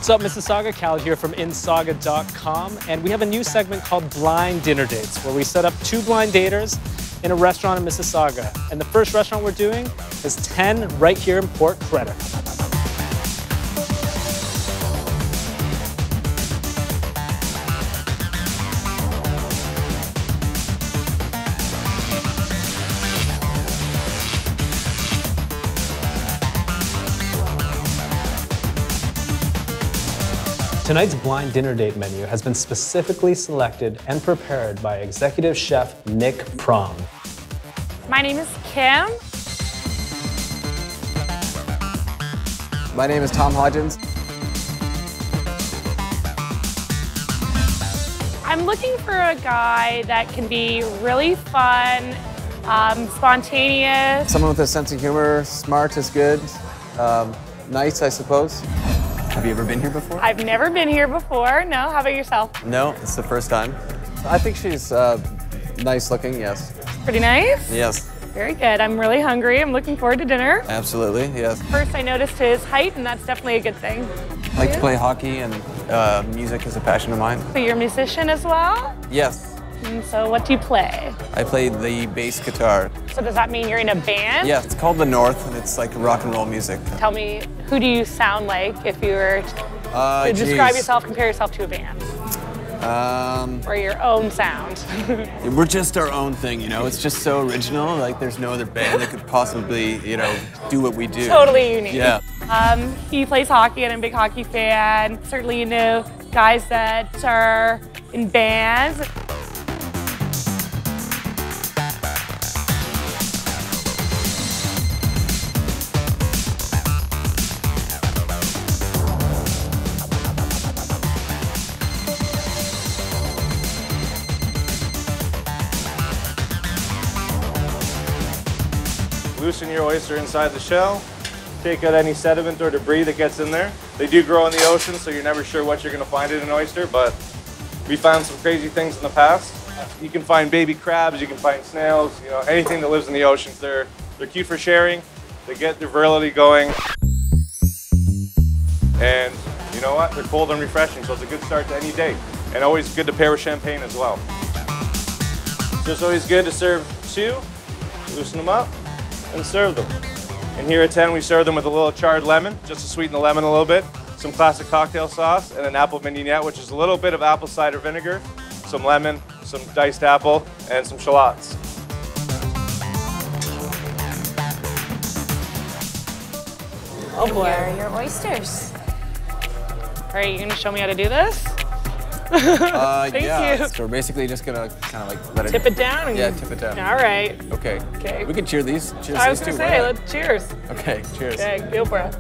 What's up, Mississauga? Cal here from Insauga.com, and we have a new segment called Blind Dinner Dates, where we set up 2 blind daters in a restaurant in Mississauga. And the first restaurant we're doing is 10 right here in Port Credit. Tonight's blind dinner date menu has been specifically selected and prepared by executive chef Nick Prom. My name is Kim. My name is Tom Hodgins. I'm looking for a guy that can be really fun, spontaneous. Someone with a sense of humor, smart is good, nice, I suppose. Have you ever been here before? I've never been here before. No, how about yourself? No, it's the first time. I think she's nice looking, yes. Pretty nice? Yes. Very good. I'm really hungry. I'm looking forward to dinner. Absolutely, yes. First, I noticed his height, and that's definitely a good thing. I like to play hockey, and music is a passion of mine. So you're a musician as well? Yes. And so what do you play? I play the bass guitar. So does that mean you're in a band? Yeah, it's called The North, and it's like rock and roll music. Tell me, who do you sound like if you were to describe yourself, compare yourself to a band? Or your own sound? We're just our own thing, you know? It's just so original. Like, there's no other band that could possibly, you know, do what we do. Totally unique. Yeah. He plays hockey, and I'm a big hockey fan. Certainly, you know, guys that are in bands. Loosen your oyster inside the shell. Take out any sediment or debris that gets in there. They do grow in the ocean, so you're never sure what you're going to find in an oyster, but we found some crazy things in the past. You can find baby crabs, you can find snails, you know, anything that lives in the oceans. They're cute for sharing. They get their virility going. And you know what? They're cold and refreshing, so it's a good start to any date. And always good to pair with champagne as well. So it's always good to serve 2, loosen them up, and serve them. And here at 10, we serve them with a little charred lemon, just to sweeten the lemon a little bit, some classic cocktail sauce, and an apple mignonette, which is a little bit of apple cider vinegar, some lemon, some diced apple, and some shallots. Oh boy. Here are your oysters. All right, you gonna show me how to do this? Thank yeah. you. So we're basically just gonna kind of like let it Tip it down? And Yeah, tip it down. All right. Okay. Okay. We can cheer these. Cheers I was these gonna too. say, Why not? let's cheers. Okay, cheers. Okay, go for it.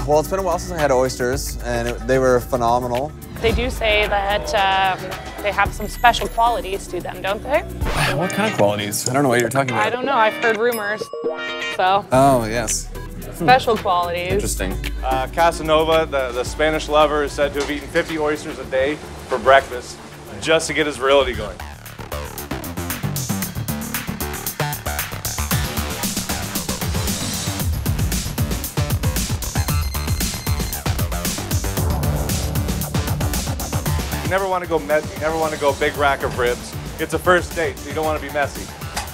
Well, it's been a while since I had oysters, and they were phenomenal. They do say that they have some special qualities to them, don't they? What kind of qualities? I don't know what you're talking about. I don't know. I've heard rumors. So, Oh, yes. special qualities. Interesting. Casanova, the Spanish lover, is said to have eaten 50 oysters a day for breakfast just to get his virility going. You never want to go messy. You never want to go big rack of ribs. It's a first date, so you don't want to be messy.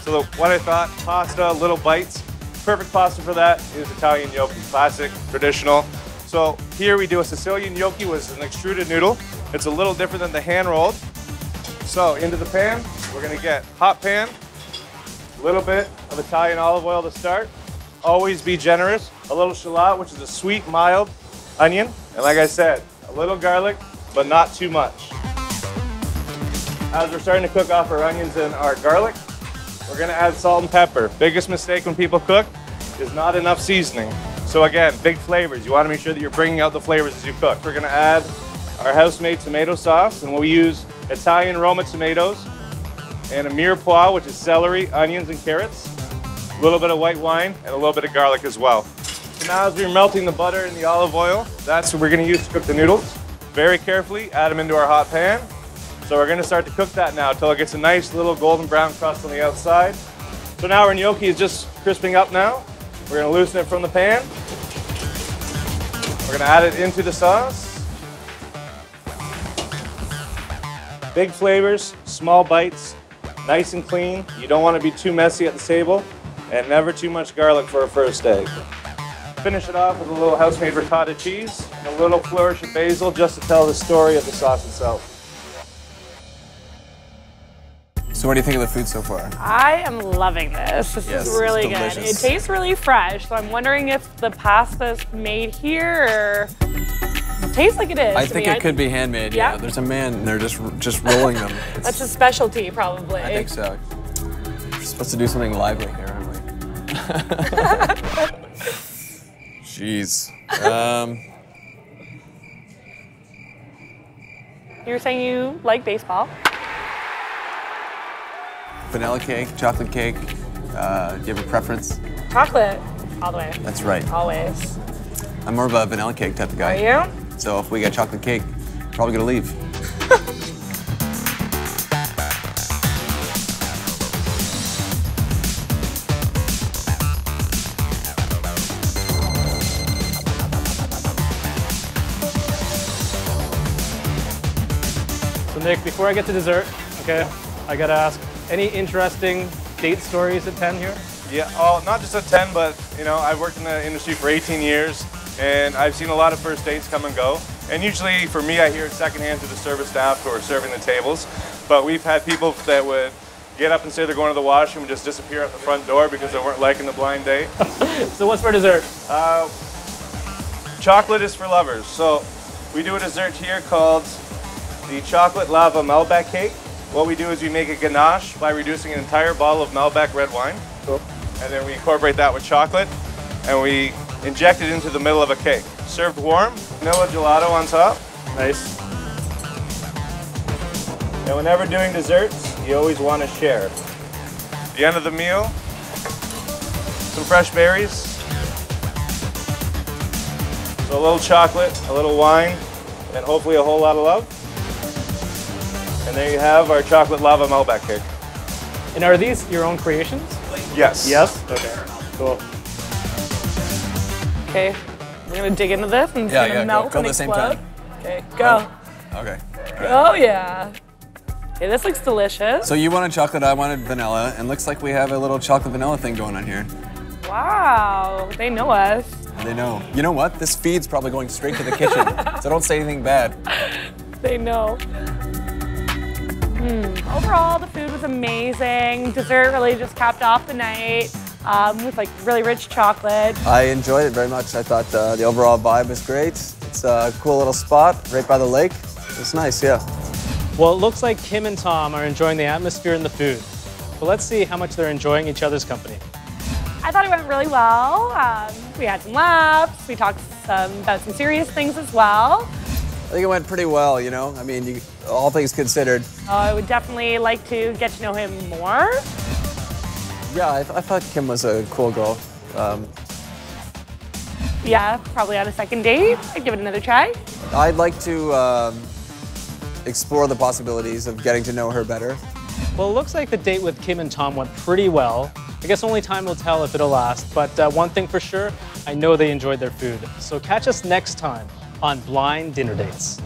So what I thought, pasta, little bites. Perfect pasta for that is Italian gnocchi, classic, traditional. So here we do a Sicilian gnocchi, which is an extruded noodle. It's a little different than the hand rolled. So into the pan, we're gonna get hot pan, a little bit of Italian olive oil to start. Always be generous. A little shallot, which is a sweet, mild onion. And like I said, a little garlic, but not too much. As we're starting to cook off our onions and our garlic, we're gonna add salt and pepper. Biggest mistake when people cook is not enough seasoning. So again, big flavors. You wanna make sure that you're bringing out the flavors as you cook. We're gonna add our house-made tomato sauce, and we'll use Italian Roma tomatoes and a mirepoix, which is celery, onions, and carrots. A little bit of white wine and a little bit of garlic as well. So now as we're melting the butter and the olive oil, that's what we're gonna use to cook the noodles. Very carefully, add them into our hot pan. So we're gonna start to cook that now until it gets a nice little golden brown crust on the outside. So now our gnocchi is just crisping up now. We're gonna loosen it from the pan. We're gonna add it into the sauce. Big flavors, small bites, nice and clean. You don't want to be too messy at the table, and never too much garlic for a first egg. Finish it off with a little house-made ricotta cheese and a little flourish of basil just to tell the story of the sauce itself. So what do you think of the food so far? I am loving this. This is really good. It tastes really fresh, so I'm wondering if the pasta's made here or it tastes like it is. I think it could be handmade. Yeah. There's a man and they're just rolling them. That's a specialty, probably. I think so. We're supposed to do something lively here, aren't we? Jeez. You were saying you like baseball. Vanilla cake, chocolate cake. Do you have a preference? Chocolate, all the way. That's right. Always. I'm more of a vanilla cake type of guy. Are you? So if we get chocolate cake, probably gonna leave. So Nick, before I get to dessert, okay, I gotta ask, any interesting date stories at 10 here? Yeah, not just at 10, but you know, I've worked in the industry for 18 years, and I've seen a lot of first dates come and go. And usually, for me, I hear it secondhand through the service staff who are serving the tables. But we've had people that would get up and say they're going to the washroom and just disappear out the front door because they weren't liking the blind date. So what's for dessert? Chocolate is for lovers. So we do a dessert here called the chocolate lava Malbec cake. What we do is we make a ganache by reducing an entire bottle of Malbec red wine. Cool. And then we incorporate that with chocolate, and we inject it into the middle of a cake. Served warm, vanilla gelato on top. Nice. And whenever doing desserts, you always want to share. At the end of the meal, some fresh berries. So a little chocolate, a little wine, and hopefully a whole lot of love. And there you have our chocolate lava Malbec cake. And are these your own creations? Yes. Yes? Okay, cool. Okay, we're gonna dig into this and it's gonna melt and explode. Okay, go. Oh, okay. Oh yeah. Okay, this looks delicious. So you wanted chocolate, I wanted vanilla, and looks like we have a little chocolate vanilla thing going on here. Wow, they know us. They know. You know what? This feed's probably going straight to the kitchen, so don't say anything bad. They know. Overall, the food was amazing. Dessert really just capped off the night with like really rich chocolate. I enjoyed it very much. I thought the overall vibe was great. It's a cool little spot right by the lake. It's nice, yeah. Well, it looks like Kim and Tom are enjoying the atmosphere and the food. But let's see how much they're enjoying each other's company. I thought it went really well. We had some laughs. We talked about some serious things as well. I think it went pretty well, you know? I mean, all things considered. I would definitely like to get to know him more. Yeah, I thought Kim was a cool girl. Yeah, probably on a second date. I'd give it another try. I'd like to explore the possibilities of getting to know her better. Well, it looks like the date with Kim and Tom went pretty well. I guess only time will tell if it'll last, but one thing for sure, I know they enjoyed their food. So catch us next time on Blind Dinner Dates.